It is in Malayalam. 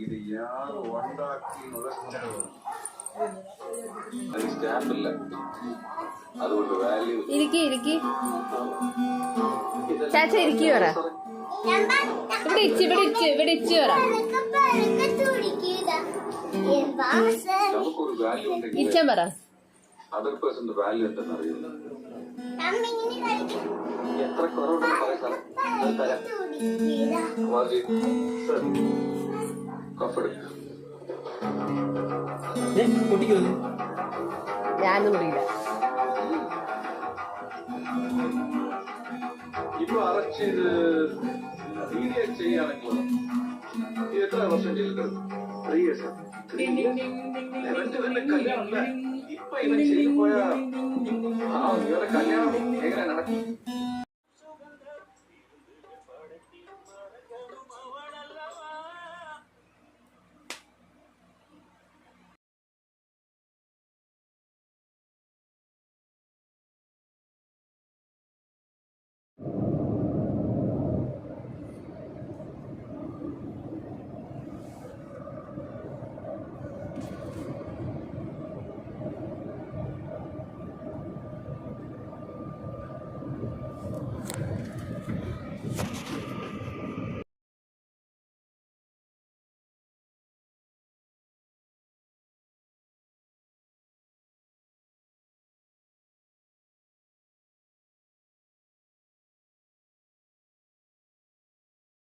ഇത് യാറ് ഉണ്ടാക്കി സ്റ്റാമ്പില്ല, അതുകൊണ്ട് വാല്യൂ ഇരിക്കി ചാച്ച ഇരിക്കി പറ. ഇവിടെ ഇച്ചി പറ. നമുക്കൊരു വാല്യൂ ഉണ്ടെങ്കിൽ ഇച്ചൻ പറ. അതർ പേഴ്സന്റെ വാല്യൂ എന്തെന്ന് അറിയില്ല. എത്ര കുറവുണ്ടെന്ന് പറയാം. ഞാനൊന്നും കുടിക്കില്ല. ഇപ്പൊ അറസ്റ്റ് ചെയ്ത് റീഡിയാക്ട് ചെയ്യുകയാണെങ്കിൽ എത്ര വർഷം ജയിലിൽ കിടക്കും? 3 years. കല്യാണം ഇപ്പൊ ഇവൻ ചെയ്തു പോയ ഇവരുടെ കല്യാണം എങ്ങനെ നടക്കും?